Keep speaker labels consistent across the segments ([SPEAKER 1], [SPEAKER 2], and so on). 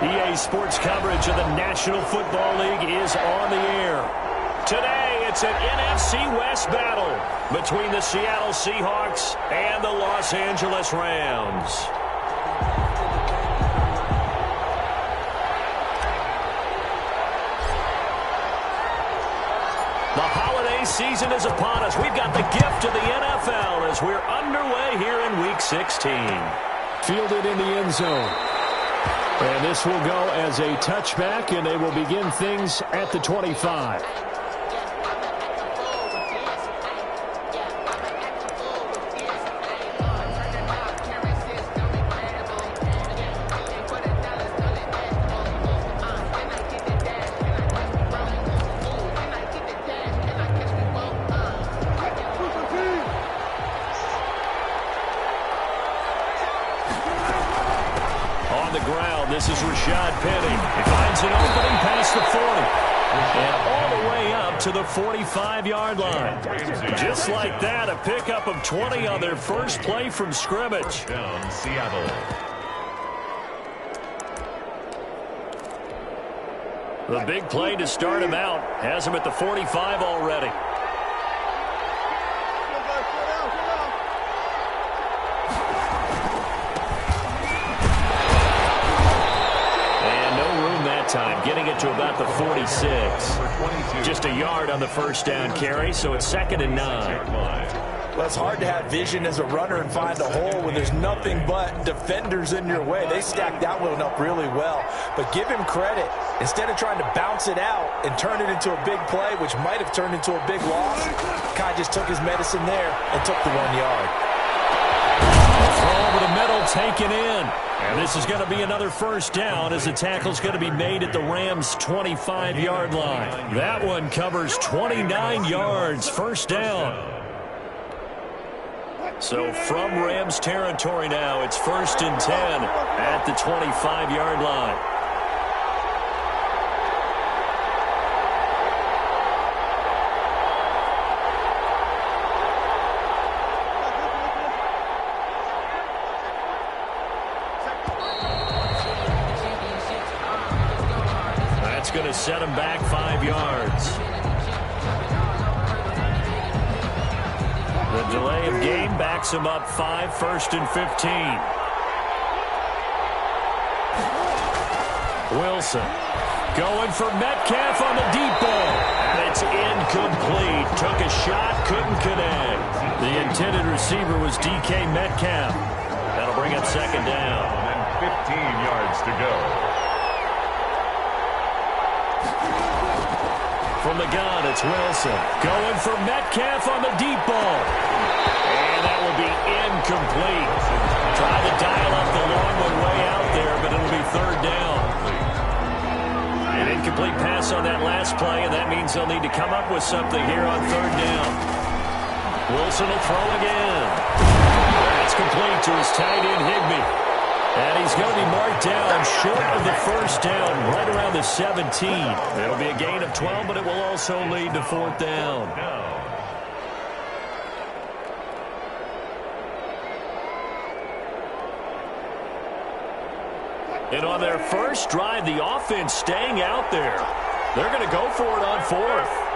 [SPEAKER 1] EA Sports coverage of the National Football League is on the air. Today, it's an NFC West battle between the Seattle Seahawks and the Los Angeles Rams. The holiday season is upon us. We've got the gift of the NFL as we're underway here in Week 16.
[SPEAKER 2] Fielded in the end zone. And this will go as a touchback, and they will begin things at the 25.
[SPEAKER 1] This is Rashad Penny. He finds an opening past the 40. And all the way up to the 45-yard line. Just like that, a pickup of 20 on their first play from scrimmage.
[SPEAKER 3] Down Seattle.
[SPEAKER 1] The big play to start him out has him at the 45 already. Time getting it to about the 46. Just a yard on the first down carry, so it's 2nd and 9.
[SPEAKER 4] Well, it's hard to have vision as a runner and find a hole when there's nothing but defenders in your way. They stacked that one up really well. But give him credit. Instead of trying to bounce it out and turn it into a big play, which might have turned into a big loss, Kai just took his medicine there and took the 1 yard.
[SPEAKER 1] Throw over the middle, taken in. And this is going to be another first down as the tackle's going to be made at the Rams' 25-yard line. That one covers 29 yards, first down. So from Rams territory now, it's 1st and 10 at the 25-yard line. Going to set him back 5 yards. The delay of game backs him up 5, 1st and 15. Wilson going for Metcalf on the deep ball. And it's incomplete. Took a shot, couldn't connect. The intended receiver was DK Metcalf. That'll bring up 2nd down.
[SPEAKER 3] And 15 yards to go.
[SPEAKER 1] From the gun, it's Wilson. Going for Metcalf on the deep ball. And that will be incomplete. Try to dial up the long one way out there, but it'll be 3rd down. An incomplete pass on that last play, and that means they'll need to come up with something here on 3rd down. Wilson will throw again. That's complete to his tight end, Higbee. And he's going to be marked down short of the first down, right around the 17. It'll be a gain of 12, but it will also lead to 4th down. And on their first drive, the offense staying out there. They're going to go for it on 4th.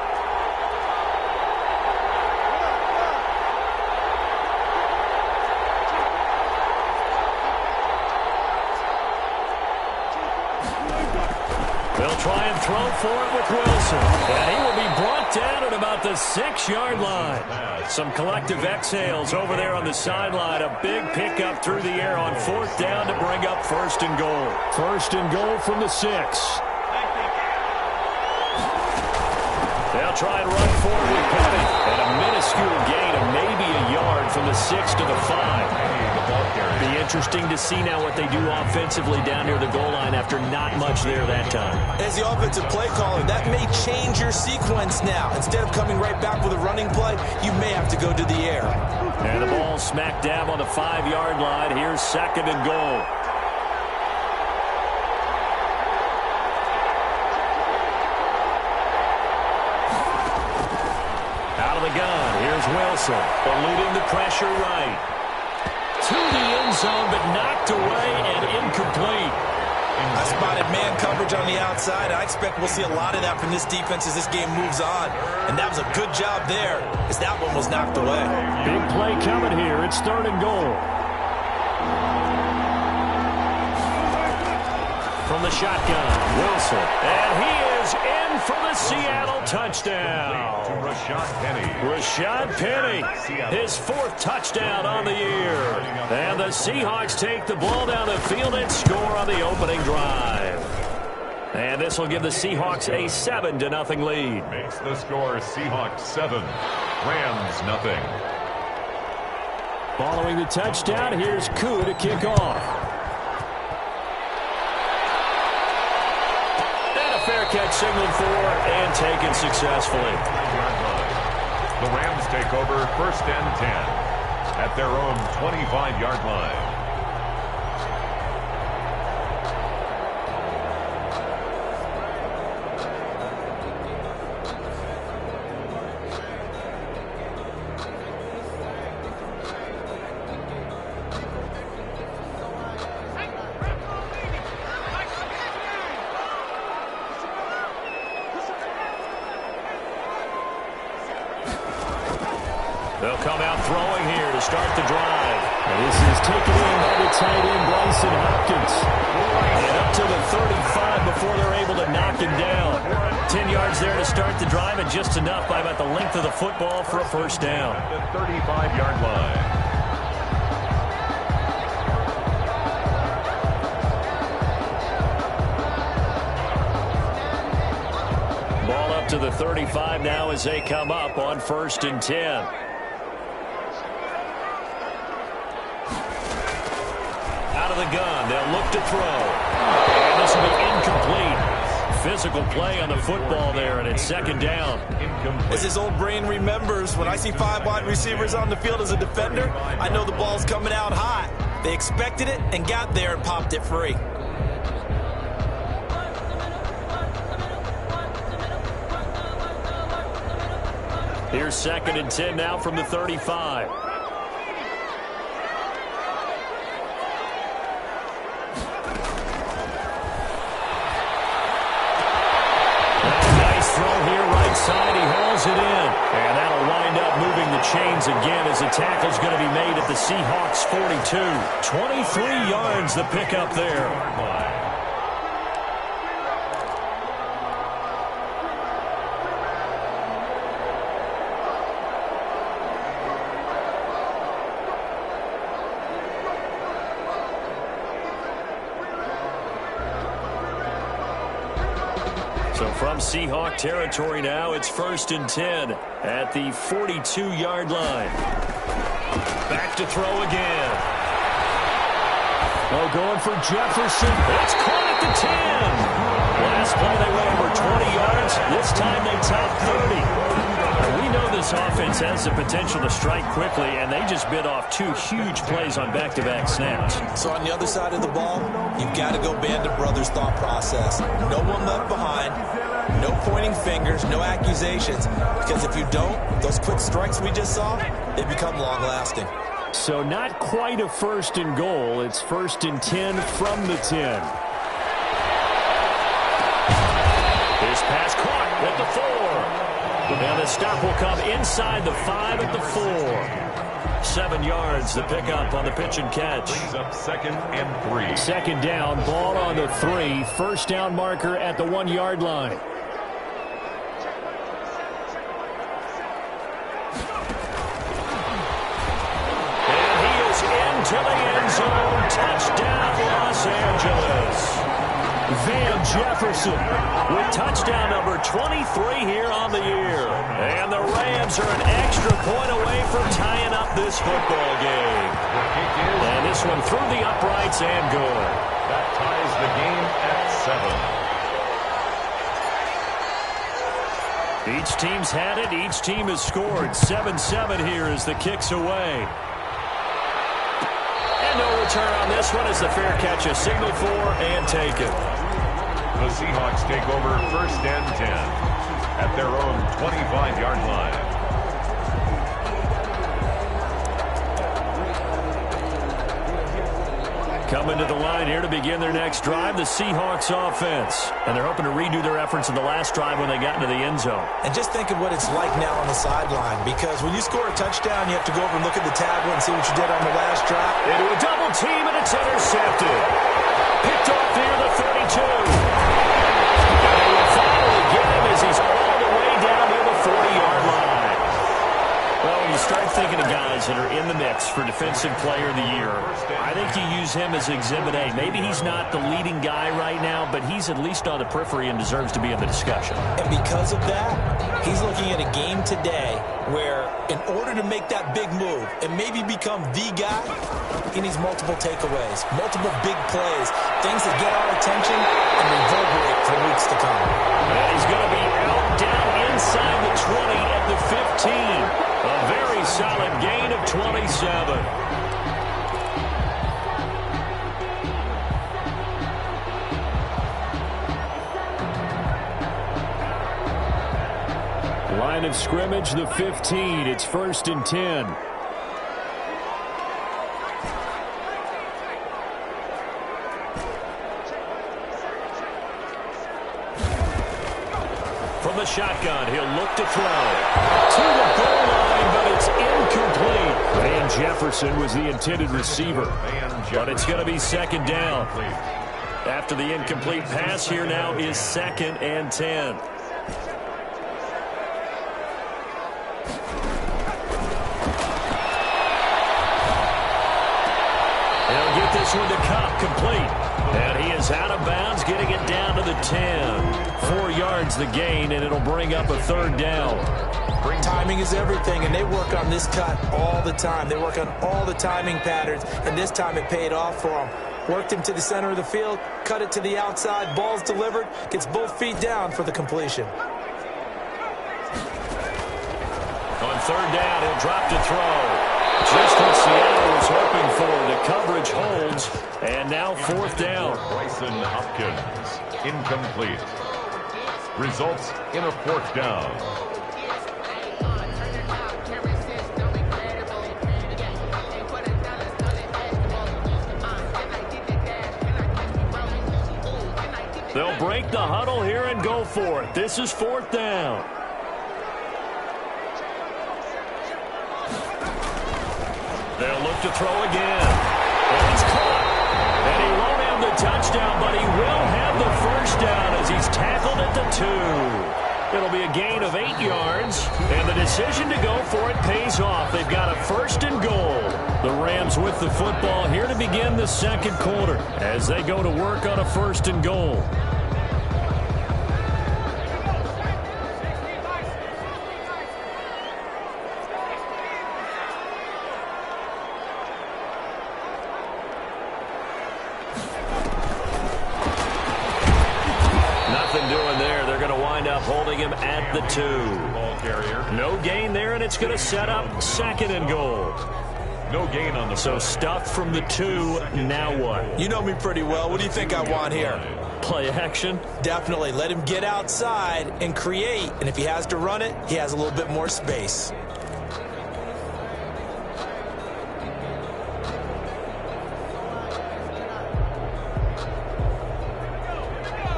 [SPEAKER 1] They'll try and throw for it with Wilson. And he will be brought down at about the 6-yard line. Some collective exhales over there on the sideline. A big pickup through the air on 4th down to bring up 1st and goal.
[SPEAKER 2] 1st and goal from the 6.
[SPEAKER 1] They'll try and run forward with Penny. And a minuscule gain of maybe a yard from the 6 to the 5. Be interesting to see now what they do offensively down near the goal line after not much there that time.
[SPEAKER 4] As the offensive play caller, that may change your sequence now. Instead of coming right back with a running play, you may have to go to the air.
[SPEAKER 1] And the ball smack dab on the 5-yard line. Here's 2nd and goal. Out of the gun, here's Wilson, eluding the pressure right. To the end zone, but knocked away and incomplete.
[SPEAKER 4] I spotted man coverage on the outside. I expect we'll see a lot of that from this defense as this game moves on. And that was a good job there as that one was knocked away.
[SPEAKER 2] Big play coming here. It's 3rd and goal. From the shotgun, Wilson. And he is in for the Seattle touchdown.
[SPEAKER 3] To Rashad Penny.
[SPEAKER 2] Rashad Penny, his 4th touchdown on the year. And the Seahawks take the ball down the field and score on the opening drive. And this will give the Seahawks a 7-0 lead.
[SPEAKER 3] Makes the score Seahawks 7, Rams nothing.
[SPEAKER 2] Following the touchdown, here's Koo to kick off. Fair catch signaled for and taken successfully.
[SPEAKER 3] The Rams take over 1st and 10 at their own 25-yard line.
[SPEAKER 2] They'll come out throwing here to start the drive. And this is taken in by the tight end, Bryson Hopkins. And up to the 35 before they're able to knock him down. 10 yards there to start the drive, and just enough by about the length of the football for a 1st down.
[SPEAKER 3] At the 35-yard line.
[SPEAKER 2] Ball up to the 35 now as they come up on 1st and 10. The gun. They'll look to throw. And this will be incomplete. Physical play on the football there, and it's 2nd down.
[SPEAKER 4] As his old brain remembers, when I see 5 wide receivers on the field as a defender, I know the ball's coming out hot. They expected it and got there and popped it free.
[SPEAKER 2] Here's 2nd and 10 now from the 35. Side, he hauls it in. And that'll wind up moving the chains again as the tackle's going to be made at the Seahawks 42. 23 yards the pickup there. So from Seahawk territory now, it's 1st and 10 at the 42-yard line. Back to throw again. Oh, going for Jefferson. It's caught at the 10. Last play they went over 20 yards. This time they topped 30. We know this offense has the potential to strike quickly, and they just bit off 2 huge plays on back-to-back snaps.
[SPEAKER 4] So on the other side of the ball, you've got to go Band of Brothers thought process. No one left behind, no pointing fingers, no accusations, because if you don't, those quick strikes we just saw, they become long-lasting.
[SPEAKER 2] So not quite a 1st and goal. It's 1st and 10 from the 10. His pass caught at the 4. And the stop will come inside the 5 at the 4. 7 yards, the pickup on the pitch and catch.
[SPEAKER 3] Brings up 2nd and 3.
[SPEAKER 2] 2nd down, ball on the 3. 1st down marker at the 1-yard line. And he is into the end zone. Touchdown, Los Angeles. Van Jefferson with touchdown number 23 here on the year. And the Rams are an extra point away from tying up this football game. And this one through the uprights and good.
[SPEAKER 3] That ties the game at 7.
[SPEAKER 2] Each team's had it. Each team has scored. 7-7 here as the kick's away. And no return on this one as the fair catch is signaled for and taken.
[SPEAKER 3] The Seahawks take over 1st and 10 at their own 25-yard line.
[SPEAKER 2] Coming to the line here to begin their next drive, the Seahawks offense. And they're hoping to redo their efforts in the last drive when they got into the end zone.
[SPEAKER 4] And just think of what it's like now on the sideline, because when you score a touchdown, you have to go over and look at the tablet and see what you did on the last drive.
[SPEAKER 2] Into a double team, and it's intercepted. Picked off near the 32. And they will finally get him as he's all the way down near the 40-yard line. Well, when you start thinking of guys that are in the mix for Defensive Player of the Year, I think you use him as Exhibit A. Maybe he's not the leading guy right now, but he's at least on the periphery and deserves to be in the discussion.
[SPEAKER 4] And because of that, he's looking at a game today where in order to make that big move and maybe become the guy, he needs multiple takeaways, multiple big plays, things that get our attention and reverberate for weeks to come.
[SPEAKER 2] And he's going to be out down inside the 20 at the 15. A very solid gain of 27. Line of scrimmage, the 15. It's 1st and 10. From the shotgun, he'll look to throw. To the goal line, but it's incomplete. Van Jefferson was the intended receiver, but it's going to be 2nd down. After the incomplete pass, here now is 2nd and 10. He'll get this one to Cup, complete. And he is out of bounds, getting it down to the 10. 4 yards the gain, and it'll bring up a 3rd down.
[SPEAKER 4] Timing is everything, and they work on this cut all the time. They work on all the timing patterns, and this time it paid off for them. Worked him to the center of the field, cut it to the outside, ball's delivered, gets both feet down for the completion.
[SPEAKER 2] On 3rd down, he'll drop to throw. Just what Seattle was hoping for. The coverage holds, and now 4th down.
[SPEAKER 3] Bryson Hopkins, incomplete. Results in a 4th down.
[SPEAKER 2] They'll break the huddle here and go for it. This is 4th down. They'll look to throw again. And it's caught. And he won't have the touchdown, but he will have the 1st down as he's tackled at the 2. It'll be a gain of 8 yards, and the decision to go for it pays off. They've got a 1st and goal. The Rams with the football here to begin the 2nd quarter as they go to work on a 1st and goal. Holding him at the 2.
[SPEAKER 3] Ball carrier.
[SPEAKER 2] No gain there, and it's going to set up 2nd and goal.
[SPEAKER 3] No gain on the
[SPEAKER 2] So stuffed from the 2. Now what?
[SPEAKER 4] You know me pretty well. What do you think I want here?
[SPEAKER 2] Play action?
[SPEAKER 4] Definitely. Let him get outside and create. And if he has to run it, he has a little bit more space.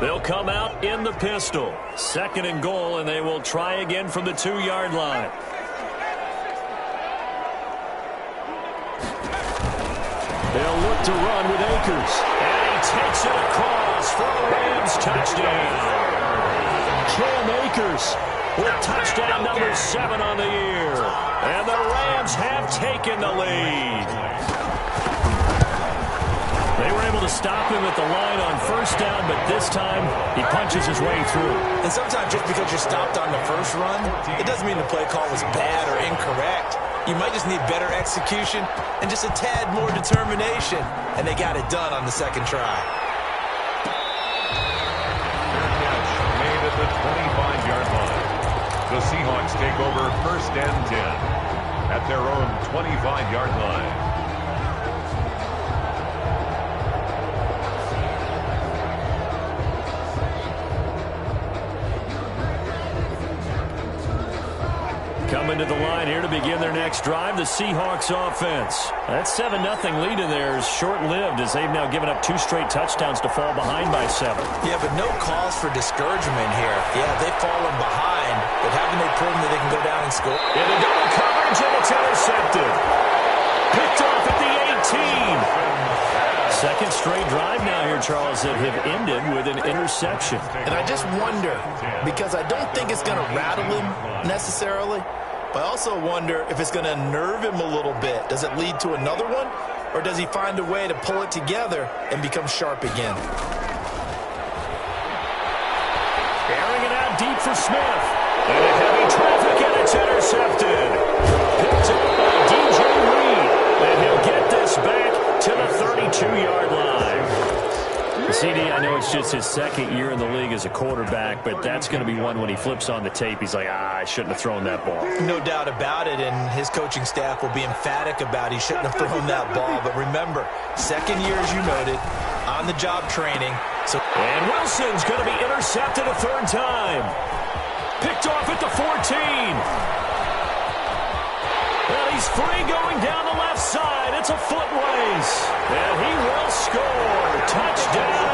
[SPEAKER 2] They'll come out in the pistol. 2nd and goal, and they will try again from the 2-yard line. They'll look to run with Akers. And he takes it across for a Rams touchdown. Cam Akers with touchdown number 7 on the year. And the Rams have taken the lead. They were able to stop him at the line on 1st down, but this time he punches his way through.
[SPEAKER 4] And sometimes just because you're stopped on the first run, it doesn't mean the play call was bad or incorrect. You might just need better execution and just a tad more determination. And they got it done on the 2nd try.
[SPEAKER 3] Made at the 25-yard line. The Seahawks take over 1st and 10 at their own 25-yard line.
[SPEAKER 2] Coming
[SPEAKER 1] Coming to the line here to begin their next drive, the Seahawks offense. That 7-0 lead in there is short-lived as they've now given up 2 straight touchdowns to fall behind by 7.
[SPEAKER 4] Yeah, but no cause for discouragement here. Yeah, they've fallen behind, but haven't they proven that they can go down and score?
[SPEAKER 1] Into double coverage, and it's intercepted. Picked off at the 18. Second straight drive now here, Charles, that have ended with an interception.
[SPEAKER 5] And I just wonder, because I don't think it's going to rattle him necessarily, but I also wonder if it's going to nerve him a little bit. Does it lead to another one, or does he find a way to pull it together and become sharp again?
[SPEAKER 1] Airing it out deep for Smith. And a heavy traffic, and it's intercepted. Picked up by DJ Reed. And he'll get this back to the 32-yard line. CD, I know it's just his second year in the league as a quarterback, but that's going to be one when he flips on the tape. He's like, I shouldn't have thrown that ball.
[SPEAKER 4] No doubt about it, and his coaching staff will be emphatic about he shouldn't have thrown that ball. But remember, second year, as you noted, on-the-job training.
[SPEAKER 1] And Wilson's going to be intercepted a third time. Picked off at the 14. Well, he's free going down the left side. It's a foot race. And he will score. Touchdown.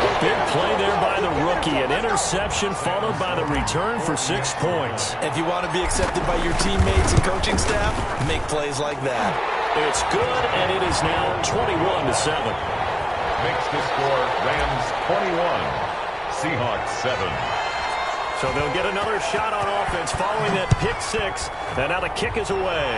[SPEAKER 1] A big play there by the rookie. An interception followed by the return for 6 points.
[SPEAKER 4] If you want to be accepted by your teammates and coaching staff, make plays like that.
[SPEAKER 1] It's good, and it is now 21-7.
[SPEAKER 3] Makes the score Rams 21, Seahawks 7.
[SPEAKER 1] So they'll get another shot on offense following that pick 6. And now the kick is away.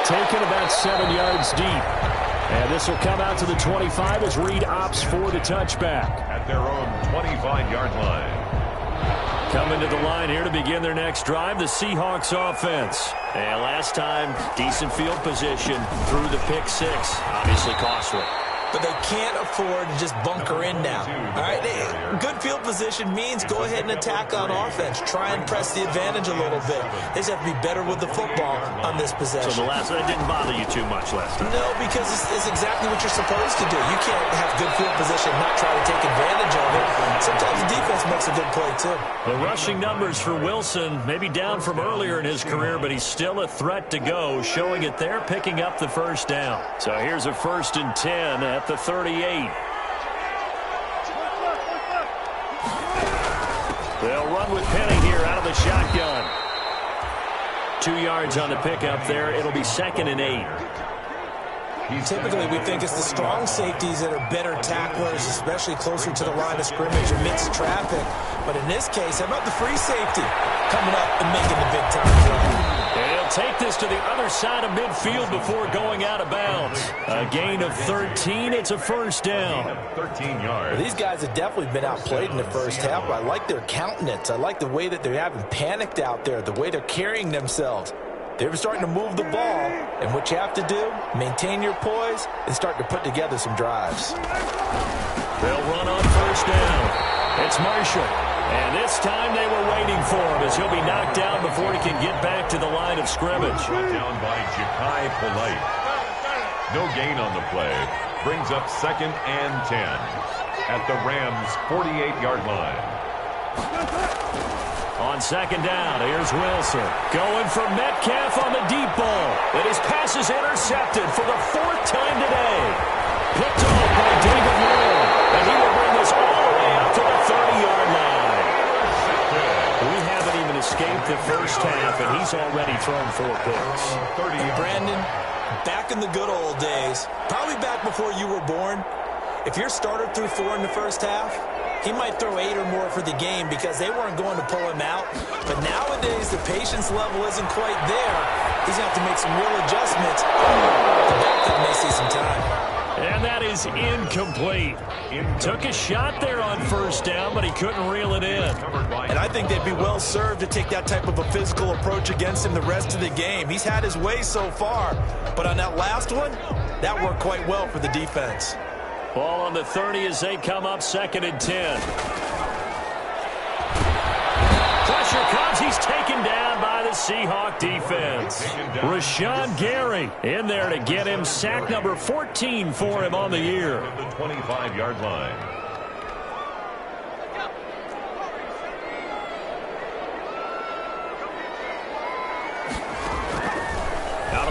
[SPEAKER 1] Taken about 7 yards deep. And this will come out to the 25 as Reed opts for the touchback.
[SPEAKER 3] At their own 25-yard line.
[SPEAKER 1] Coming to the line here to begin their next drive, the Seahawks offense. And last time, decent field position through the pick 6. Obviously costly.
[SPEAKER 4] But they can't afford to just bunker in now. All right, good field position means go ahead and attack on offense. Try and press the advantage a little bit. They just have to be better with the football on this possession.
[SPEAKER 1] So that didn't bother you too much last time?
[SPEAKER 4] No, because it's exactly what you're supposed to do. You can't have good field position and not try to take advantage of it. Sometimes the defense makes a good play, too.
[SPEAKER 1] The rushing numbers for Wilson, maybe down from earlier in his career, but he's still a threat to go, showing it there, picking up the first down. So here's a 1st and 10 at the 38. They'll run with Penny here out of the shotgun. 2 yards on the pickup there. It'll be 2nd and 8.
[SPEAKER 4] Typically, we think it's the strong safeties that are better tacklers, especially closer to the line of scrimmage amidst traffic. But in this case, how about the free safety coming up and making the big-time play?
[SPEAKER 1] And he'll take this to the other side of midfield before going out of bounds. A gain of 13. It's a first down.
[SPEAKER 3] 13 yards.
[SPEAKER 4] Well, these guys have definitely been outplayed in the first half, but I like their countenance. I like the way that they haven't panicked out there, the way they're carrying themselves. They're starting to move the ball, and what you have to do, maintain your poise and start to put together some drives.
[SPEAKER 1] They'll run on first down. It's Marshall. And this time they were waiting for him as he'll be knocked down before he can get back to the line of scrimmage.
[SPEAKER 3] Brought down by Ja'Kai Polite. No gain on the play. Brings up 2nd and 10 at the Rams' 48-yard line.
[SPEAKER 1] On 2nd down, here's Wilson. Going for Metcalf on the deep ball. And his pass is intercepted for the 4th time today. Picked off by David Moore. And he will bring this all the way out to the 30-yard line. We haven't even escaped the first half, and he's already thrown 4 picks.
[SPEAKER 4] Brandon, back in the good old days, probably back before you were born, if your starter threw 4 in the first half, he might throw 8 or more for the game because they weren't going to pull him out. But nowadays, the patience level isn't quite there. He's going to have to make some real adjustments. The backup may see some time.
[SPEAKER 1] And that is incomplete. Took a shot there on first down, but he couldn't reel it in.
[SPEAKER 4] And I think they'd be well served to take that type of a physical approach against him the rest of the game. He's had his way so far, but on that last one, that worked quite well for the defense.
[SPEAKER 1] Ball on the 30 as they come up 2nd and 10. Pressure comes. He's taken down by the Seahawk defense. Rashawn Gary in there to get him. Sack number 14 for him on the year.
[SPEAKER 3] The 25-yard line.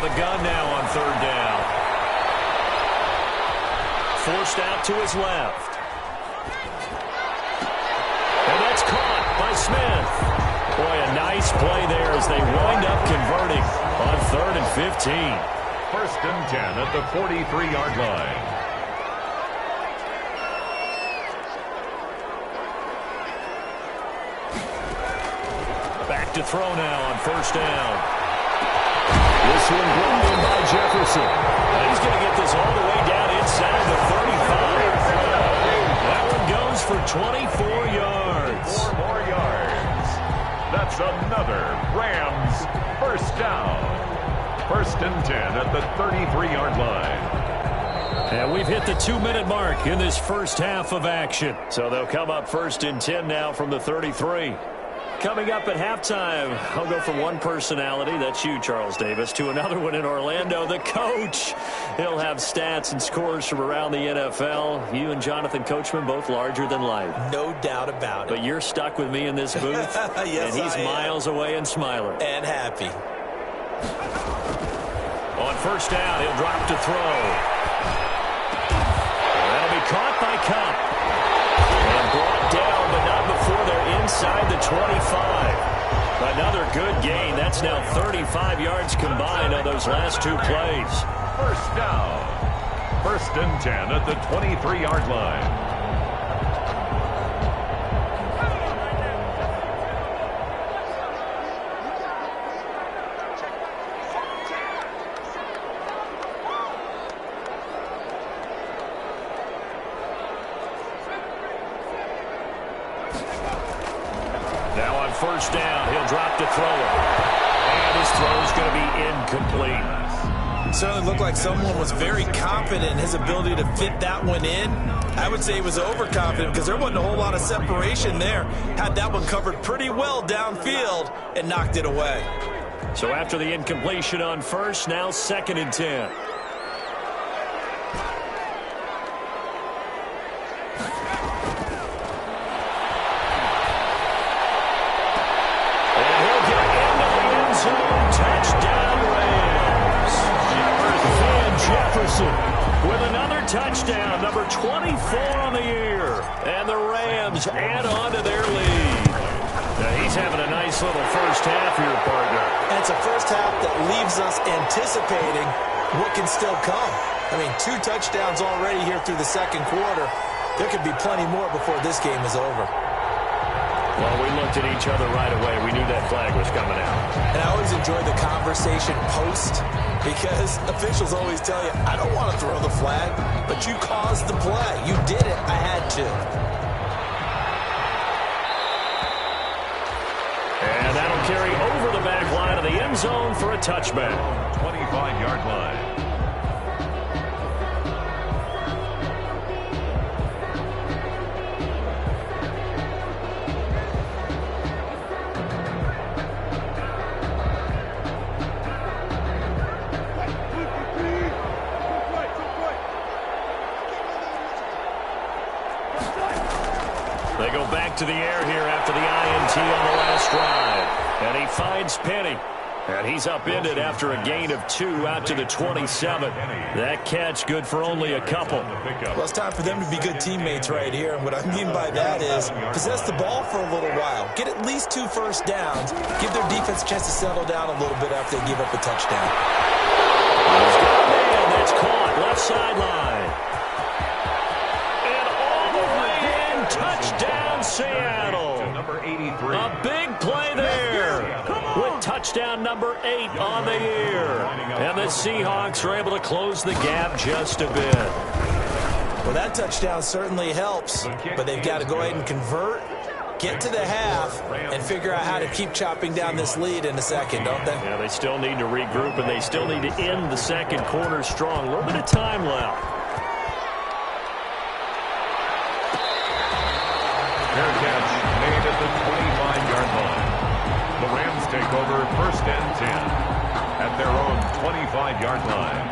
[SPEAKER 1] the gun now on third down. Forced out to his left. And that's caught by Smith. Boy, a nice play there as they wind up converting on 3rd and 15.
[SPEAKER 3] 1st and 10 at the 43-yard line.
[SPEAKER 1] Back to throw now on 1st down. This one brought in by Jefferson. He's going to get this all the way down inside the 35. That one goes for 24 yards.
[SPEAKER 3] 4 more yards. That's another Rams 1st down. 1st and 10 at the 33-yard line.
[SPEAKER 1] And we've hit the 2-minute mark in this first half of action. So they'll come up 1st and 10 now from the 33. Coming up at halftime, I'll go from one personality, that's you, Charles Davis, to another one in Orlando, the coach. He'll have stats and scores from around the NFL. You and Jonathan Coachman both larger than life.
[SPEAKER 4] No doubt about it.
[SPEAKER 1] But you're stuck with me in this booth,
[SPEAKER 4] yes,
[SPEAKER 1] and he's miles away and smiling.
[SPEAKER 4] And happy.
[SPEAKER 1] On 1st down, he'll drop to throw. That'll be caught by Cup. And brought down, but not before they're inside the 25. Another good gain. That's now 35 yards combined on those last 2 plays.
[SPEAKER 3] 1st down. 1st and 10 at the 23-yard line.
[SPEAKER 1] Now on 1st down, he'll drop to throw it. And his throw is going to be incomplete.
[SPEAKER 5] It certainly looked like someone was very confident in his ability to fit that one in. I would say he was overconfident because there wasn't a whole lot of separation there. Had that one covered pretty well downfield and knocked it away.
[SPEAKER 1] So after the incompletion on 1st, now 2nd and 10. With another touchdown, number 24 on the year. And the Rams add on to their lead. Now he's having a nice little first half here, partner.
[SPEAKER 5] And it's a first half that leaves us anticipating what can still come. I mean, 2 touchdowns already here through the 2nd quarter. There could be plenty more before this game is over.
[SPEAKER 1] Well, we looked at each other right away. We knew that flag was coming out.
[SPEAKER 5] And I always enjoy the conversation post because officials always tell you, I don't want to throw the flag, but you caused the play. You did it. I had to.
[SPEAKER 1] And that'll carry over the back line of the end zone for a touchback.
[SPEAKER 3] 25-yard line.
[SPEAKER 1] They go back to the air here after the INT on the last drive. And he finds Penny. And he's upended after a gain of 2 out to the 27. That catch good for only a couple.
[SPEAKER 5] Well, it's time for them to be good teammates right here. And what I mean by that is possess the ball for a little while. Get at least 2 first downs. Give their defense a chance to settle down a little bit after they give up a touchdown.
[SPEAKER 1] He's got a man that's caught left sideline. And all the way in, touchdown Seattle.
[SPEAKER 3] Number 83.
[SPEAKER 1] A big play there with touchdown number 8 on the year. And the Seahawks are able to close the gap just a bit.
[SPEAKER 5] Well, that touchdown certainly helps, but they've got to go ahead and convert, get to the half, and figure out how to keep chopping down this lead in the second, don't they?
[SPEAKER 1] Yeah, they still need to regroup, and they still need to end the second quarter strong. A little bit of time left.
[SPEAKER 3] Fair catch made at the 25-yard line. The Rams take over 1st and 10 at their own 25-yard line.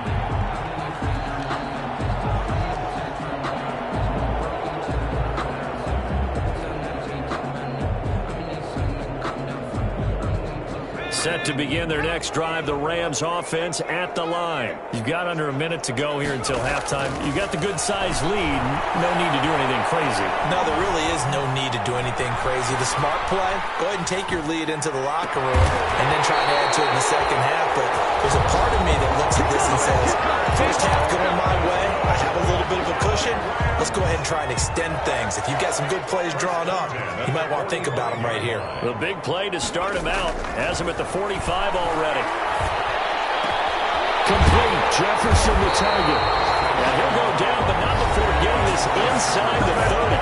[SPEAKER 2] Set to begin their next drive, the Rams offense at the line. You've got under a minute to go here until halftime. You've got the good-sized lead. No need to do anything crazy.
[SPEAKER 4] No, there really is no need to do anything crazy. The smart play, go ahead and take your lead into the locker room and then try to add to it in the second half. But there's a part of me that looks at this and says, first half going my way, I have a little bit of a cushion. Let's go ahead and try and extend things. If you've got some good plays drawn up, you might want to think about them right here.
[SPEAKER 2] The big play to start him out has him at the 45 already.
[SPEAKER 1] Complete. Jefferson the target.
[SPEAKER 2] And he'll go down, but not before getting this inside the 30.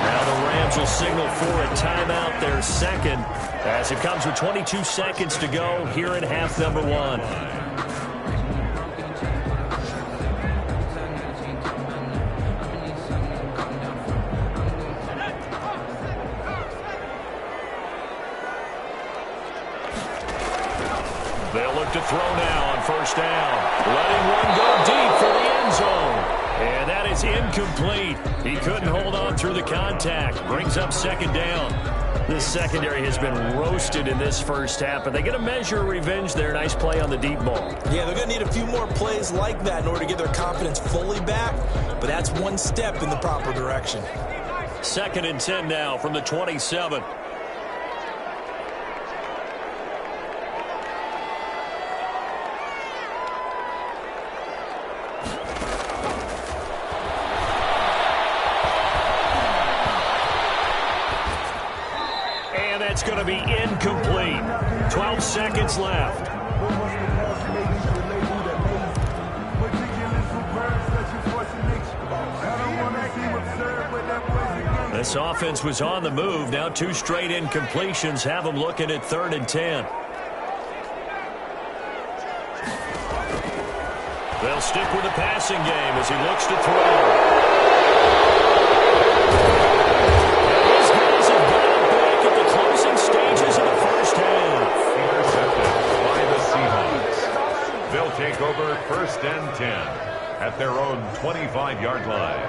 [SPEAKER 2] Now the Rams will signal for a timeout, their second, as it comes with 22 seconds to go here in half number one. They'll look to throw now on first down. Letting one go deep for the end zone. And that is incomplete. He couldn't hold on through the contact. Brings up second down. This secondary has been roasted in this first half, but they get a measure of revenge there. Nice play on the deep ball.
[SPEAKER 4] Yeah, they're going to need a few more plays like that in order to get their confidence fully back, but that's one step in the proper direction.
[SPEAKER 2] 2nd and 10 now from the 27. It's going to be incomplete. 12 seconds left. This offense was on the move. Now 2 straight incompletions have them looking at 3rd and 10. They'll stick with the passing game as he looks to throw.
[SPEAKER 3] They'll take over 1st and 10 at their own 25-yard line.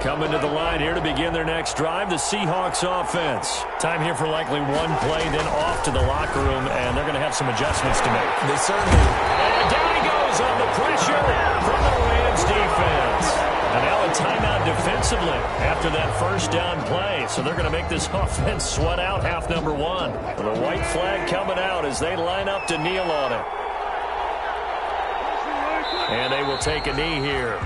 [SPEAKER 2] Coming to the line here to begin their next drive, the Seahawks offense. Time here for likely one play, then off to the locker room, and they're going to have some adjustments to make.
[SPEAKER 4] They certainly.
[SPEAKER 2] And down he goes on the pressure from the Rams defense. And now a timeout defensively after that first down play. So they're going to make this offense sweat out half number one. The white flag coming out as they line up to kneel on it. And they will take a knee here.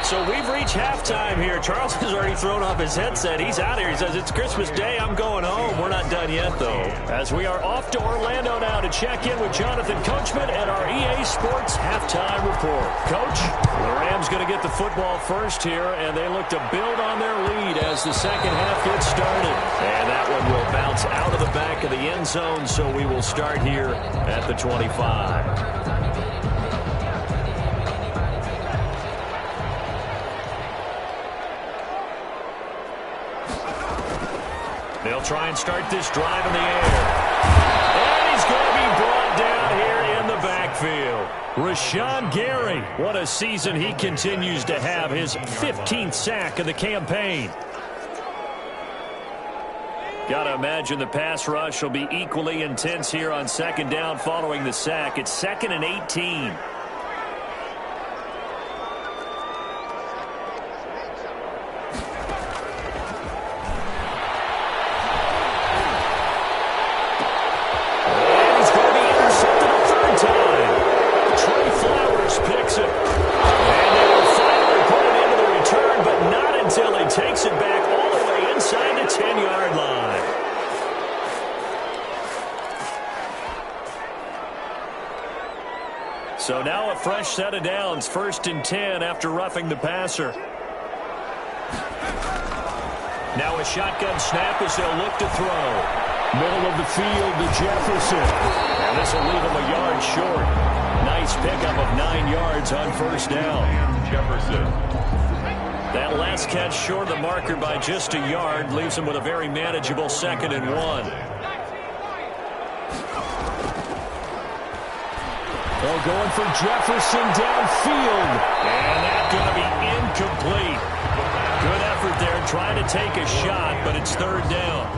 [SPEAKER 2] So we've reached halftime here. Charles has already thrown off his headset. He's out here. He says, it's Christmas Day. I'm going home. We're not done yet, though. As we are off to Orlando now to check in with Jonathan Coachman and our EA Sports halftime report. Coach, the Rams going to get the football first here, and they look to build on their lead as the second half gets started. And that one will bounce out of the back of the end zone, so we will start here at the 25. They'll try and start this drive in the air. And he's going to be brought down here in the backfield. Rashawn Gary, what a season he continues to have. His 15th sack of the campaign. Got to imagine the pass rush will be equally intense here on second down following the sack. It's 2nd and 18. Takes it back all the way inside the 10-yard line. So now a fresh set of downs, 1st and 10 after roughing the passer. Now a shotgun snap as they'll look to throw.
[SPEAKER 1] Middle of the field to Jefferson.
[SPEAKER 2] And this will leave him a yard short. Nice pickup of 9 yards on first down.
[SPEAKER 3] Jefferson.
[SPEAKER 2] That last catch short of the marker by just a yard leaves him with a very manageable 2nd and 1. Oh, going for Jefferson downfield. And that's going to be incomplete. Good effort there trying to take a shot, but it's third down.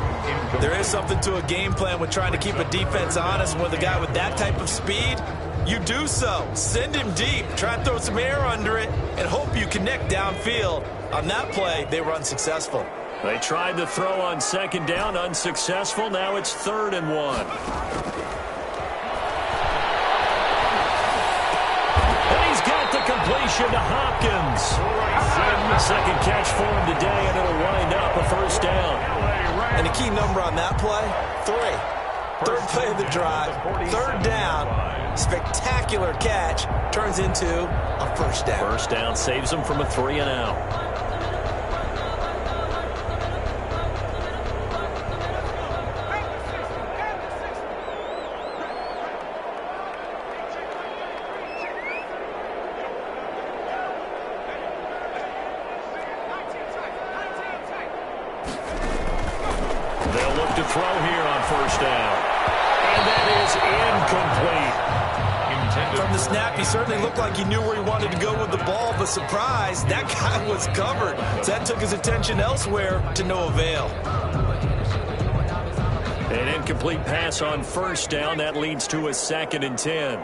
[SPEAKER 5] There is something to a game plan with trying to keep a defense honest. With a guy with that type of speed, you do so. Send him deep. Try and throw some air under it and hope you connect downfield. On that play, they were unsuccessful.
[SPEAKER 2] They tried to throw on second down, unsuccessful. Now it's 3rd and 1. Completion to Hopkins. Second catch for him today, and it'll wind up a first down.
[SPEAKER 5] And the key number on that play, 3. Third play of the drive, 3rd down, spectacular catch, turns into a first down.
[SPEAKER 2] First down saves them from a 3 and out.
[SPEAKER 5] Certainly looked like he knew where he wanted to go with the ball, but surprise, that guy was covered. So that took his attention elsewhere to no avail.
[SPEAKER 2] An incomplete pass on first down. That leads to a 2nd and 10.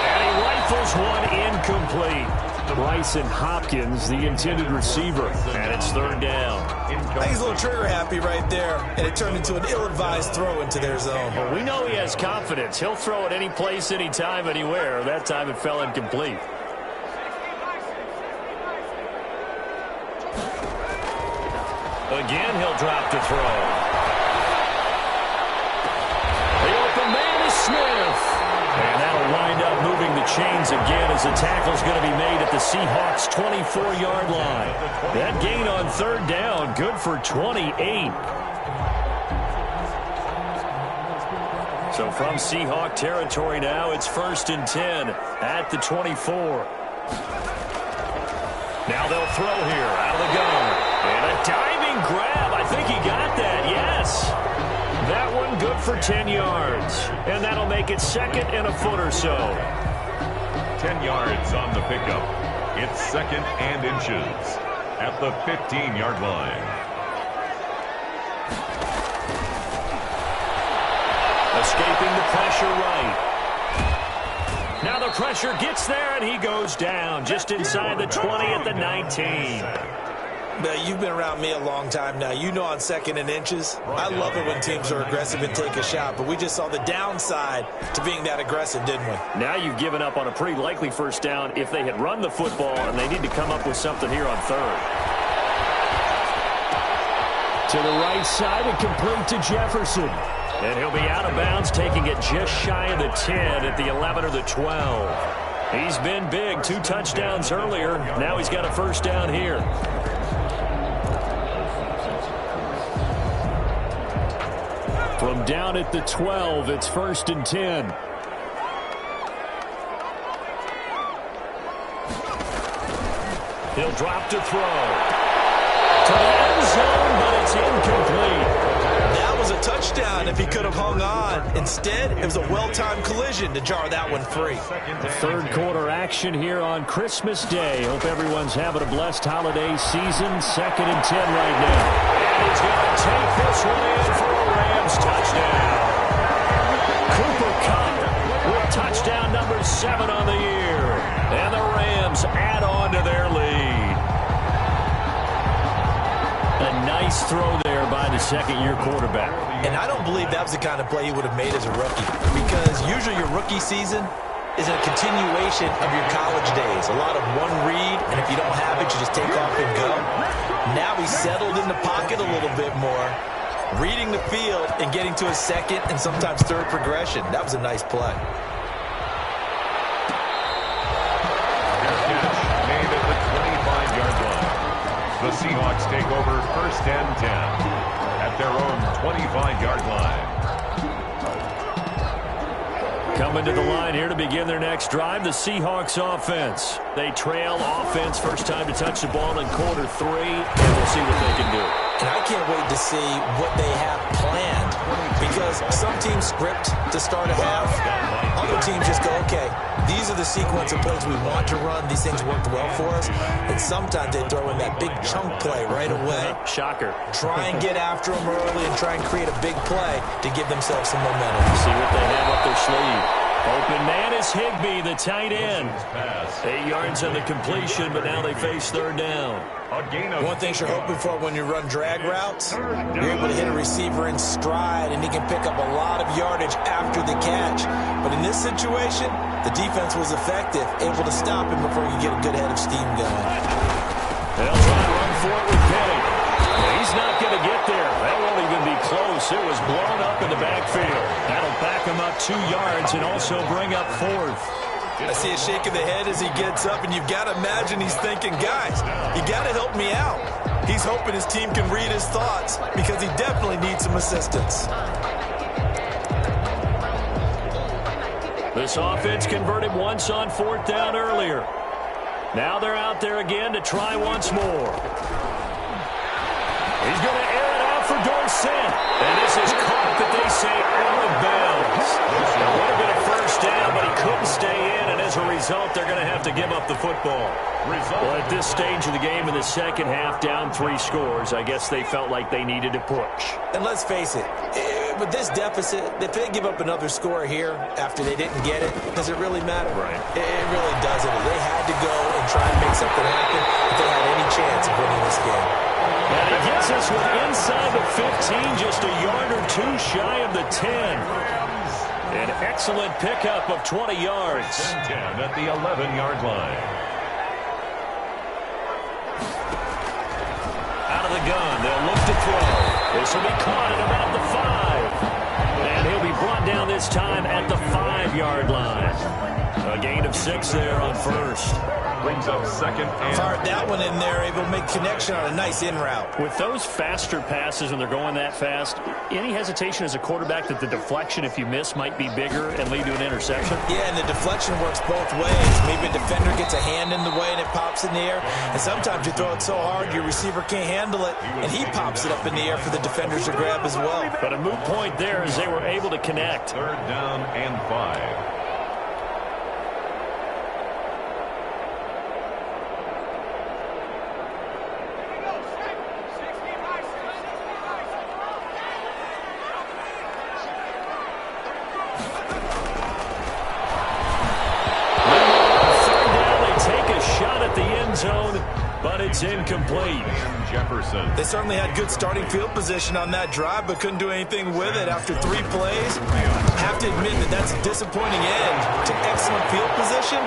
[SPEAKER 2] And he rifles one incomplete. Bryson Hopkins, the intended receiver, and it's 3rd down.
[SPEAKER 5] I think he's a little trigger happy right there, and it turned into an ill-advised throw into their zone.
[SPEAKER 2] Well, we know he has confidence. He'll throw it any place, anytime, anywhere. That time it fell incomplete. Again, he'll drop to throw. The open man is Smith. And that'll wind up moving the chains again as the tackle's going to be made at the Seahawks' 24-yard line. That gain on 3rd down, good for 28. So from Seahawk territory now, it's 1st and 10 at the 24. Now they'll throw here out of the gun. And a diving grab. I think he got that, yes. That one good for 10 yards. And that'll make it 2nd and a foot or so.
[SPEAKER 3] 10 yards on the pickup. It's 2nd and inches at the 15-yard line.
[SPEAKER 2] Escaping the pressure right. Now the pressure gets there, and he goes down just inside the 20 at the 19.
[SPEAKER 5] Now, you've been around me a long time now. You know on 2nd and inches, I love it when teams are aggressive and take a shot, but we just saw the downside to being that aggressive, didn't we?
[SPEAKER 2] Now you've given up on a pretty likely first down if they had run the football, and they need to come up with something here on 3rd. To the right side and complete to Jefferson. And he'll be out of bounds, taking it just shy of the 10 at the 11 or the 12. He's been big, 2 touchdowns earlier. Now he's got a first down here. From down at the 12, it's 1st and 10. He'll drop to throw. To the end zone, but it's incomplete.
[SPEAKER 5] That was a touchdown if he could have hung on. Instead, it was a well-timed collision to jar that one free.
[SPEAKER 2] 3rd quarter action here on Christmas Day. Hope everyone's having a blessed holiday season. 2nd and 10 right now. And he's going to take this one in for a Rams touchdown. Cooper Kupp with touchdown number 7 on the year. And the Rams add on to their lead. A nice throw there by the 2nd-year quarterback.
[SPEAKER 5] And I don't believe that was the kind of play he would have made as a rookie, because usually your rookie season is a continuation of your college days. A lot of one read, and if you don't have it, you just take off and go. Now he's settled in the pocket a little bit more, reading the field and getting to a 2nd and sometimes 3rd progression. That was a nice play.
[SPEAKER 3] Made at the 25-yard line. The Seahawks take over 1st and 10 at their own 25-yard line.
[SPEAKER 2] Coming to the line here to begin their next drive, the Seahawks offense. They trail offense, first time to touch the ball in quarter 3, and we'll see what they can do.
[SPEAKER 4] And I can't wait to see what they have planned, because some teams script to start a half. Other teams just go, okay, these are the sequence of plays we want to run. These things worked well for us. And sometimes they throw in that big chunk play right away.
[SPEAKER 2] Shocker.
[SPEAKER 4] Try and get after them early and try and create a big play to give themselves some momentum.
[SPEAKER 2] See what they have up their sleeve. Open man is Higbee, the tight end. 8 yards on the completion, but now they face third down.
[SPEAKER 4] One thing you're hoping for when you run drag routes, you're able to hit a receiver in stride, and he can pick up a lot of yardage after the catch. But in this situation, the defense was effective, able to stop him before he could get a good head of steam going.
[SPEAKER 2] They'll try to run for it with Penny. He's not going to get there. That won't even be close. It was blown up in the backfield. That'll back him up 2 yards and also bring up 4th.
[SPEAKER 5] I see a shake of the head as he gets up, and you've got to imagine he's thinking, guys, you got to help me out. He's hoping his team can read his thoughts because he definitely needs some assistance.
[SPEAKER 2] This offense converted once on 4th down earlier. Now they're out there again to try once more. He's going to air it out for Dorsett. And this is caught, but they say out of bounds. That would have been a first down, but he couldn't stay in, and as a result, they're going to have to give up the football. Well, at this stage of the game in the second half, down 3 scores, I guess they felt like they needed to push.
[SPEAKER 4] And let's face it, with this deficit, if they give up another score here after they didn't get it, does it really matter?
[SPEAKER 2] Right.
[SPEAKER 4] It really doesn't. They had to go and try and make something happen if they had any chance of winning this game.
[SPEAKER 2] And he gets us with inside the 15, just a yard or 2 shy of the 10. An excellent pickup of 20 yards.
[SPEAKER 3] 10 at the 11-yard line.
[SPEAKER 2] Out of the gun, they'll look to throw. This will be caught at about the 5. And he'll be brought down this time at the 5-yard line. A gain of 6 there on first.
[SPEAKER 3] Brings up second and...
[SPEAKER 4] Fired that one in there, able to make connection on a nice in route.
[SPEAKER 2] With those faster passes when they're going that fast, any hesitation as a quarterback that the deflection, if you miss, might be bigger and lead to an interception?
[SPEAKER 4] Yeah, and the deflection works both ways. Maybe a defender gets a hand in the way and it pops in the air. And sometimes you throw it so hard your receiver can't handle it, and he pops it up in the air for the defenders to grab as well.
[SPEAKER 2] But a moot point there as they were able to connect.
[SPEAKER 3] 3rd down and 5.
[SPEAKER 2] Zone, but it's incomplete.
[SPEAKER 3] Jefferson.
[SPEAKER 5] They certainly had good starting field position on that drive, but couldn't do anything with it after 3 plays. Have to admit that that's a disappointing end to excellent field position.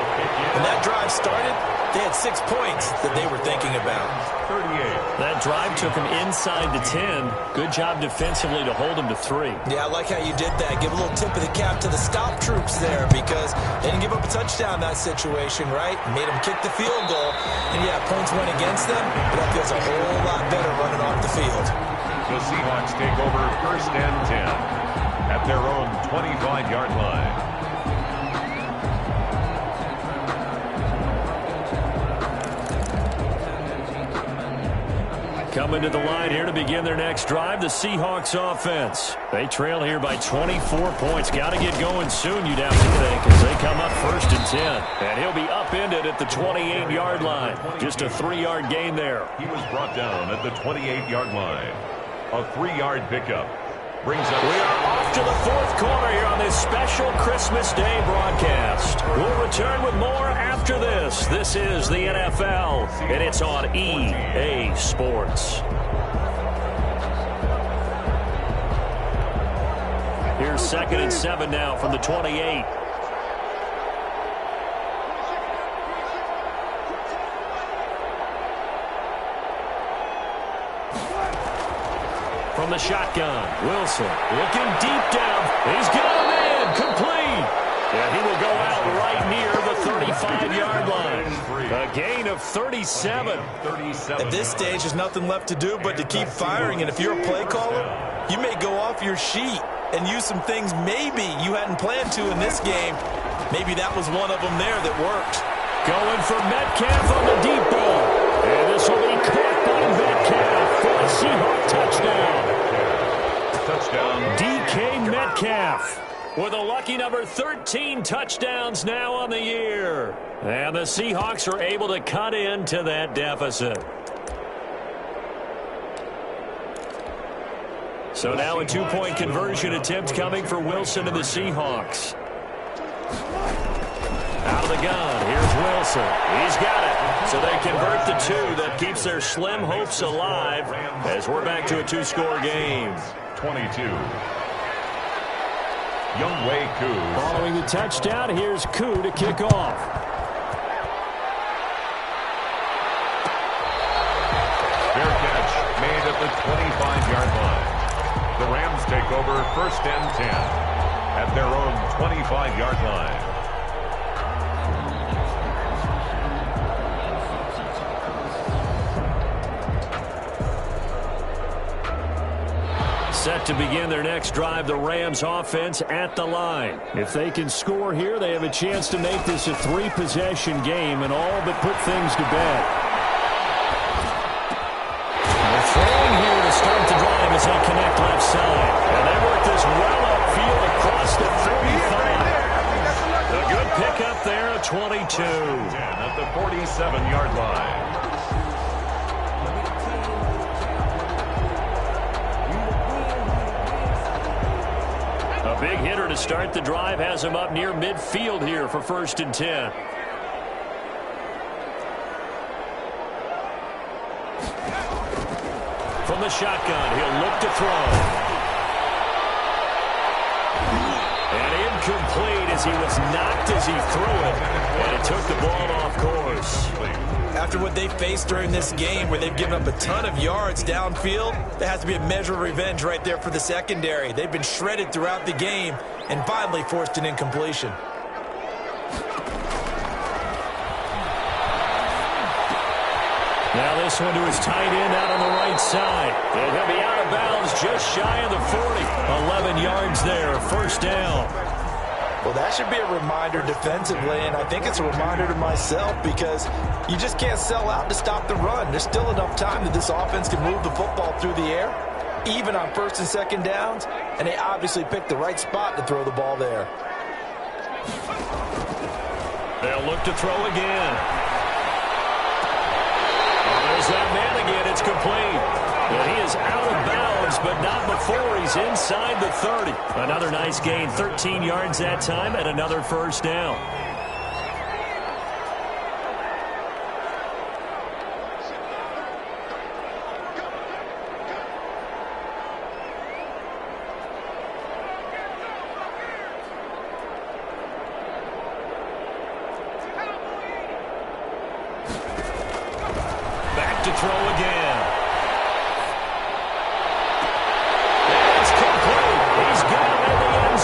[SPEAKER 5] When that drive started, they had 6 points that they were thinking about.
[SPEAKER 3] 38.
[SPEAKER 2] That drive took them inside the 10. Good job defensively to hold them to 3.
[SPEAKER 4] Yeah, I like how you did that. Give a little tip of the cap to the stop troops there, because they didn't give up a touchdown in that situation, right? Made them kick the field goal. And yeah, points went against them, but that feels a whole lot better running off the field.
[SPEAKER 3] The Seahawks take over 1st and 10 at their own 25-yard line.
[SPEAKER 2] Coming to the line here to begin their next drive, the Seahawks offense. They trail here by 24 points. Got to get going soon, you'd have to think, as they come up 1st and 10. And he'll be upended at the 28-yard line. Just a 3-yard gain there.
[SPEAKER 3] He was brought down at the 28-yard line. A 3-yard pickup. Brings up...
[SPEAKER 2] We are off to the 4th quarter here on this special Christmas Day broadcast. We'll return with more after this. This is the NFL, and it's on EA Sports. Here's 2nd and 7 now from the 28. From the shotgun, Wilson looking deep down. He's got him in, complete. And he will go out right near the 35-yard line. A gain of 37.
[SPEAKER 5] At this stage, there's nothing left to do but to keep firing. And if you're a play caller, you may go off your sheet. and use some things maybe you hadn't planned to in this game. Maybe that was one of them there that worked.
[SPEAKER 2] Going for Metcalf on the deep ball. And this will be caught by Metcalf for a Seahawk touchdown.
[SPEAKER 3] Touchdown.
[SPEAKER 2] DK Metcalf with a lucky number 13 touchdowns now on the year. And the Seahawks are able to cut into that deficit. So now a two-point conversion attempt coming for Wilson and the Seahawks. Out of the gun, here's Wilson. He's got it. So they convert the two. That keeps their slim hopes alive as we're back to a two-score game.
[SPEAKER 3] 22. Younghoe Koo.
[SPEAKER 2] Following the touchdown, here's Koo to kick off.
[SPEAKER 3] Fair catch made at the 25-yard line. The Rams take over first and 10 at their own 25-yard line.
[SPEAKER 2] Set to begin their next drive, the Rams offense at the line. If they can score here, they have a chance to make this a three-possession game and all but put things to bed. They're throwing here to start the drive as they connect left side. And they work this well upfield across the 35. A good pickup there at 22.
[SPEAKER 3] At the 47-yard line.
[SPEAKER 2] A big hitter to start the drive has him up near midfield here for first and 10. From the shotgun, he'll look to throw. And incomplete as he was knocked as he threw it. And it took the ball off course.
[SPEAKER 5] After what they faced during this game where they've given up a ton of yards downfield, there has to be a measure of revenge right there for the secondary. They've been shredded throughout the game and finally forced an incompletion.
[SPEAKER 2] Now this one to his tight end out on the right side. And he'll be out of bounds just shy of the 40. 11 yards there, first down.
[SPEAKER 5] Well, that should be a reminder defensively, and I think it's a reminder to myself because you just can't sell out to stop the run. There's still enough time that this offense can move the football through the air, even on first and second downs, and they obviously picked the right spot to throw the ball there.
[SPEAKER 2] They'll look to throw again. There's that man again. It's complete. And he is out of bounds, but not before he's inside the 30. Another nice gain, 13 yards that time, and another first down. Back to throw again.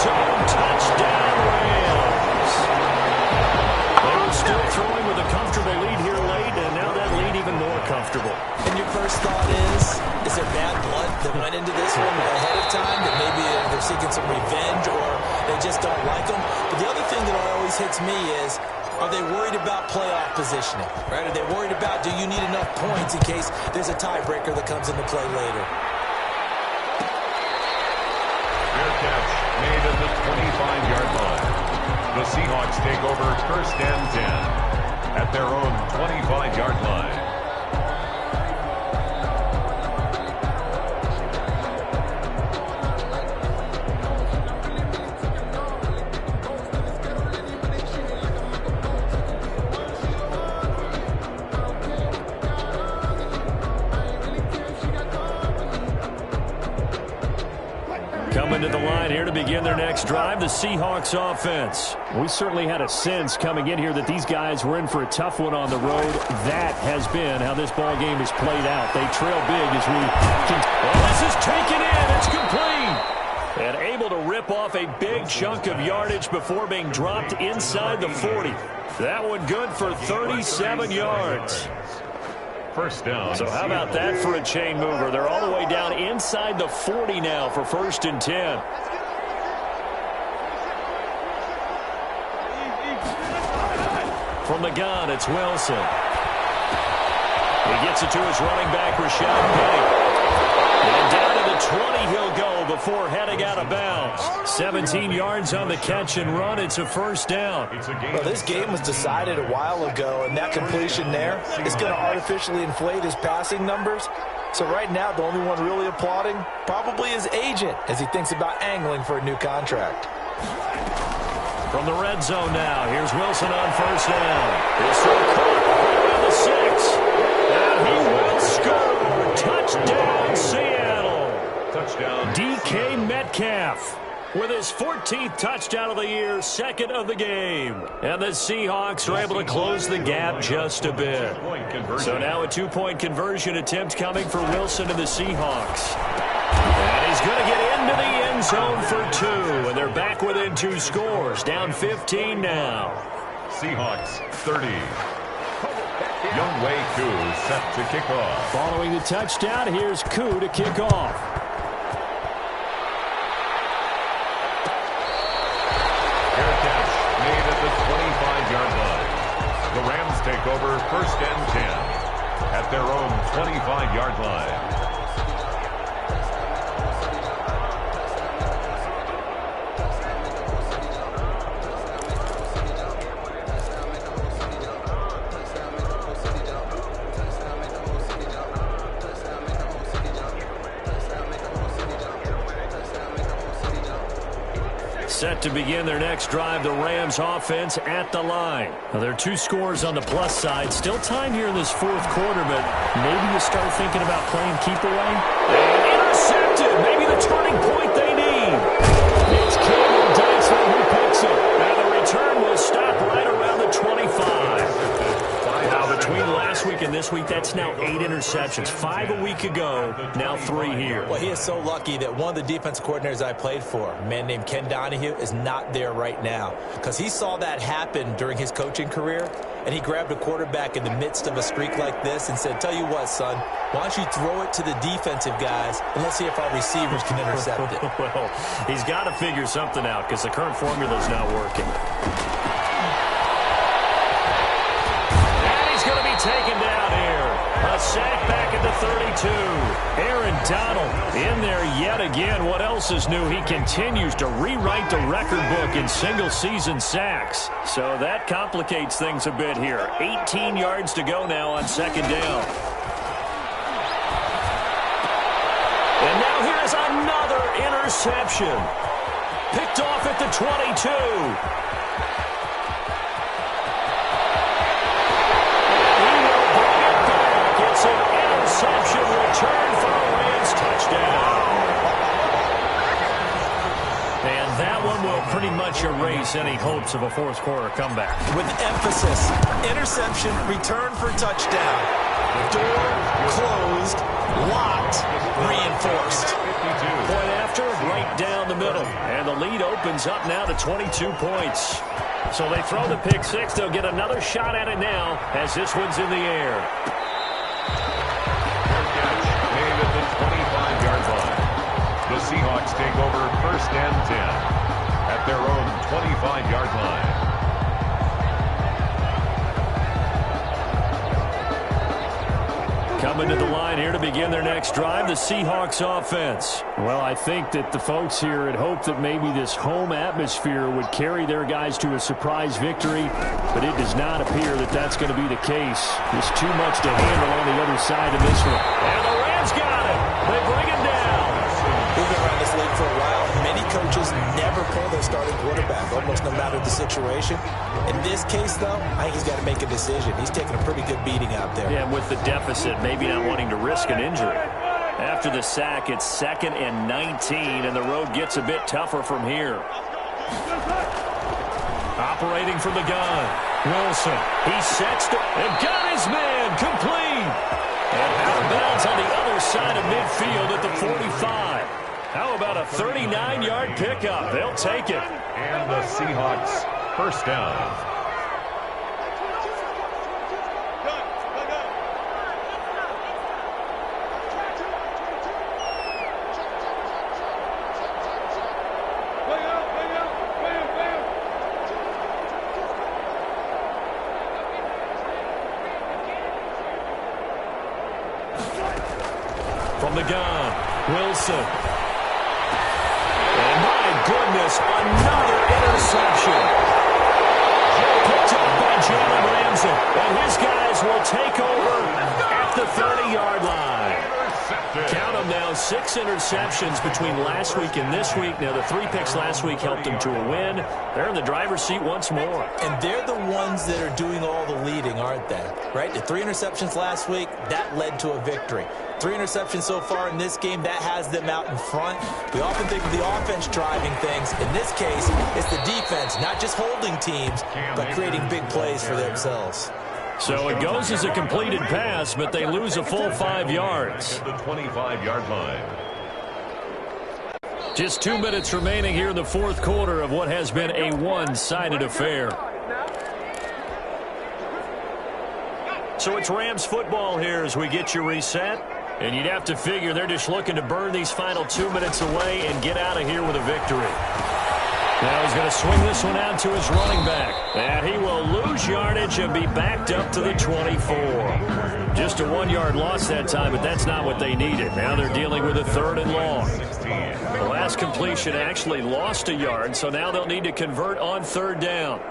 [SPEAKER 2] Touchdown, Rams. They were still throwing with a comfortable lead here late, and now that lead even more comfortable.
[SPEAKER 5] And your first thought is there bad blood that went into this one ahead of time, that maybe they're seeking some revenge or they just don't like them? But the other thing that always hits me is, are they worried about playoff positioning? Right? Are they worried about, do you need enough points in case there's a tiebreaker that comes into play later?
[SPEAKER 3] Fair catch made at the 25-yard line. The Seahawks take over first and 10 at their own 25-yard line.
[SPEAKER 2] Coming to the line here to begin their next drive, the Seahawks offense. We certainly had a sense coming in here that these guys were in for a tough one on the road. That has been how this ball game has played out. They trail big as we well, this is taken in. It's complete. And able to rip off a big chunk of yardage before being dropped inside the 40. That one good for 37 yards.
[SPEAKER 3] First down.
[SPEAKER 2] So how about that for a chain mover? They're all the way down inside the 40 now for first and 10.
[SPEAKER 1] From the gun, it's Wilson. He gets it to his running back, Rashad Penny. And down to the 20 he'll go before heading out of bounds. 17 yards on the catch and run. It's a first down.
[SPEAKER 4] Well, this game was decided a while ago, and that completion there is going to artificially inflate his passing numbers. So right now, the only one really applauding probably his agent as he thinks about angling for a new contract.
[SPEAKER 1] From the red zone now, here's Wilson on first down. His throw caught around the 6. And he will score. Touchdown, Seattle.
[SPEAKER 3] Touchdown.
[SPEAKER 1] DK Metcalf with his 14th touchdown of the year, second of the game. And the Seahawks are able to close the gap just a bit. So now a two-point conversion attempt coming for Wilson and the Seahawks. And he's going to get into the end zone for 2. And they're back within 2 scores. Down 15 now.
[SPEAKER 3] Seahawks 30. Younghoe Koo set to kick off.
[SPEAKER 1] Following the touchdown, here's Koo to kick off.
[SPEAKER 3] Fair catch made at the 25-yard line. The Rams take over first and 10 at their own 25-yard line.
[SPEAKER 1] Set to begin their next drive, the Rams offense at the line. Now, there are 2 scores on the plus side. Still time here in this fourth quarter, but maybe you start thinking about playing keep away. And intercepted. Maybe the turning point they need. It's Cameron Dyson who picks it. And the return will stop right around the 25. Now, between last week and this week, that's now 8 interceptions. 5 a week ago, now 3 here.
[SPEAKER 4] Well, he is so lucky that one of the defensive coordinators I played for, a man named Ken Donahue, is not there right now. Because he saw that happen during his coaching career, and he grabbed a quarterback in the midst of a streak like this and said, tell you what, son, why don't you throw it to the defensive guys, and let's see if our receivers can intercept it.
[SPEAKER 1] Well, he's got to figure something out because the current formula is not working. Taken down here. A sack back at the 32. Aaron Donald in there yet again. What else is new? He continues to rewrite the record book in single-season sacks. So that complicates things a bit here. 18 yards to go now on second down. And now here's another interception. Picked off at the 22. Interception return for a Rams touchdown. And that one will pretty much erase any hopes of a fourth quarter comeback.
[SPEAKER 4] With emphasis, interception, return for touchdown. Door closed, locked, reinforced.
[SPEAKER 1] Point after, right down the middle. And the lead opens up now to 22 points. So they throw the pick 6. They'll get another shot at it now as this one's in the air.
[SPEAKER 3] The Seahawks take over first and 10 at their own 25-yard line.
[SPEAKER 1] Coming to the line here to begin their next drive, the Seahawks offense. Well, I think that the folks here had hoped that maybe this home atmosphere would carry their guys to a surprise victory, but it does not appear that that's going to be the case. There's too much to handle on the other side of this one. And the Rams got it. They bring it down.
[SPEAKER 4] We've been around this league for a while. Many coaches never pull their starting quarterback, almost no matter the situation. In this case, though, I think he's got to make a decision. He's taking a pretty good beating out there.
[SPEAKER 1] Yeah, with the deficit, maybe not wanting to risk an injury. After the sack, it's 2nd and 19, and the road gets a bit tougher from here. Operating from the gun, Wilson. He sets and got his man complete. And out of bounds on the other side of midfield at the 45. How about a 39-yard pickup? They'll take it.
[SPEAKER 3] And the Seahawks first down.
[SPEAKER 1] From the gun, Wilson. And my goodness, another interception. Picked up by Jalen Ramsey. And his guys will take over at the 30-yard line. Count them now, 6 interceptions between last week and this week. Now, the 3 picks last week helped them to a win. They're in the driver's seat once more.
[SPEAKER 4] And they're the ones that are doing all the leading, aren't they? Right? The 3 interceptions last week, that led to a victory. 3 interceptions so far in this game, that has them out in front. We often think of the offense driving things. In this case, it's the defense, not just holding teams, but creating big plays for themselves.
[SPEAKER 1] So it goes as a completed pass, but they lose a full 5 yards.
[SPEAKER 3] At the 25-yard line.
[SPEAKER 1] Just 2 minutes remaining here in the fourth quarter of what has been a one-sided affair. So it's Rams football here as we get you reset. And you'd have to figure they're just looking to burn these final 2 minutes away and get out of here with a victory. Now he's going to swing this one out to his running back. And he will lose yardage and be backed up to the 24. Just a 1-yard loss that time, but that's not what they needed. Now they're dealing with a 3rd and long. The last completion actually lost a yard, so now they'll need to convert on 3rd down.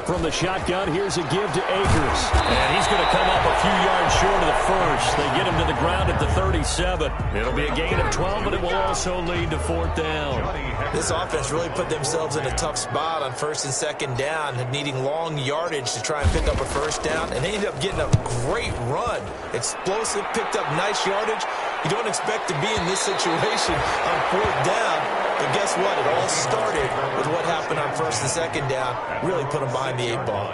[SPEAKER 1] From the shotgun, here's a give to Akers. And he's going to come up a few yards short of the first. They get him to the ground at the 37. It'll be a gain of 12, but it will also lead to 4th down.
[SPEAKER 4] This offense really put themselves in a tough spot on 1st and 2nd down, needing long yardage to try and pick up a 1st down. And they ended up getting a great run. Explosive, picked up nice yardage. You don't expect to be in this situation on 4th down. But guess what? It all started with what happened on 1st and 2nd down. Really put them behind the 8 ball.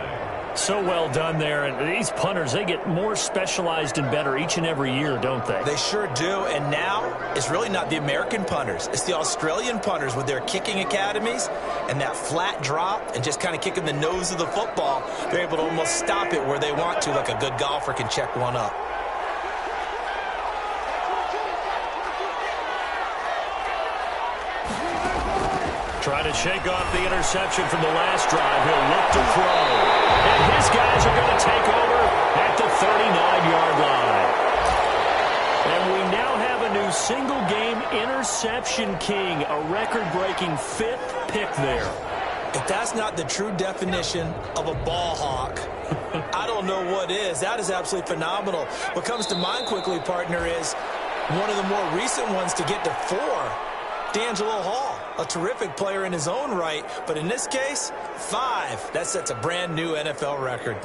[SPEAKER 1] So well done there. And these punters, they get more specialized and better each and every year, don't they?
[SPEAKER 4] They sure do. And now it's really not the American punters. It's the Australian punters with their kicking academies and that flat drop and just kind of kicking the nose of the football. They're able to almost stop it where they want to, like a good golfer can check one up.
[SPEAKER 1] Try to shake off the interception from the last drive. He'll look to throw. And his guys are going to take over at the 39-yard line. And we now have a new single-game interception king, a record-breaking 5th pick there.
[SPEAKER 4] If that's not the true definition of a ball hawk, I don't know what is. That is absolutely phenomenal. What comes to mind quickly, partner, is one of the more recent ones to get to 4. D'Angelo Hall, a terrific player in his own right, but in this case, 5. That sets a brand new NFL record.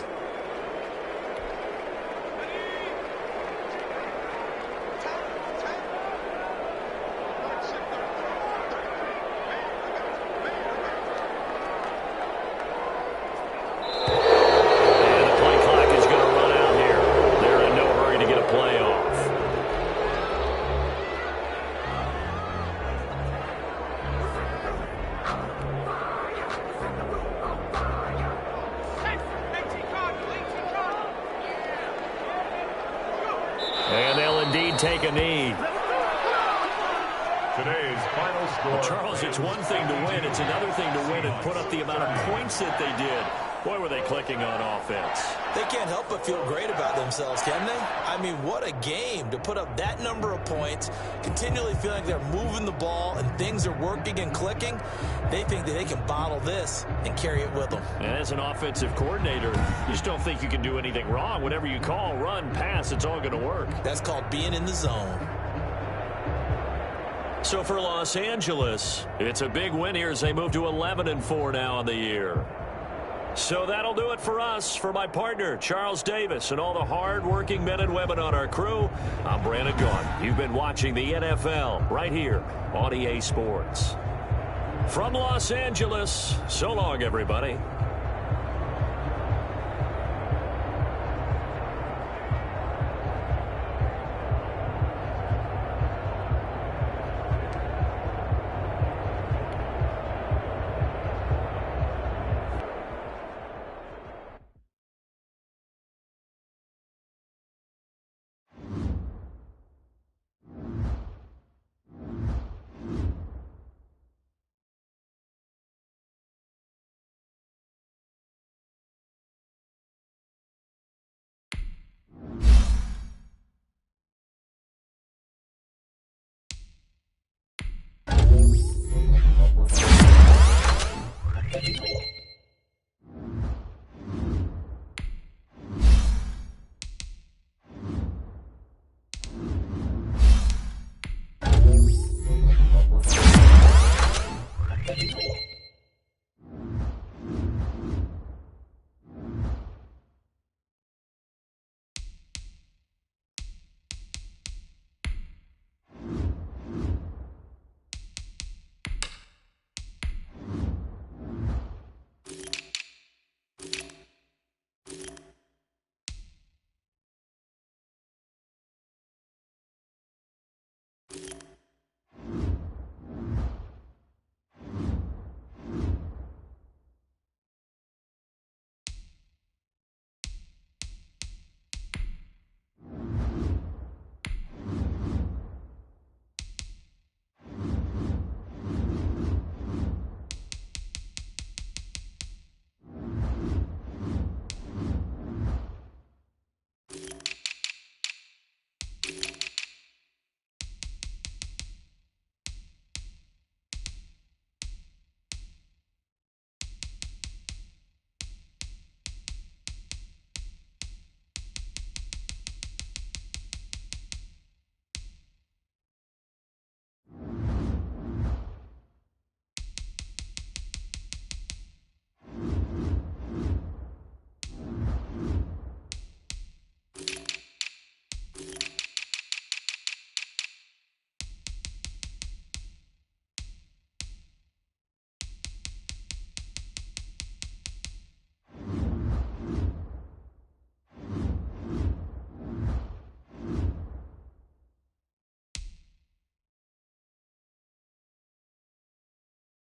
[SPEAKER 1] And the play clock is going to run out here. They're in no hurry to get a play off. And they'll indeed take a knee.
[SPEAKER 3] Today's final score.
[SPEAKER 1] Well, Charles, it's one thing to win. It's another thing to win and put up the amount of points that they did. Boy, were they clicking on offense.
[SPEAKER 4] They can't help but feel great about themselves, can they? I mean, what a game to put up that number of points, continually feeling like they're moving the ball and things are working and clicking. They think that they can bottle this and carry it with them.
[SPEAKER 1] And as an offensive coordinator, you just don't think you can do anything wrong. Whatever you call, run, pass, it's all going to work.
[SPEAKER 4] That's called being in the zone.
[SPEAKER 1] So for Los Angeles, it's a big win here as they move to 11-4 now on the year. So that'll do it for us. For my partner, Charles Davis, and all the hard-working men and women on our crew, I'm Brandon Gaudin. You've been watching the NFL right here on EA Sports. From Los Angeles, so long, everybody.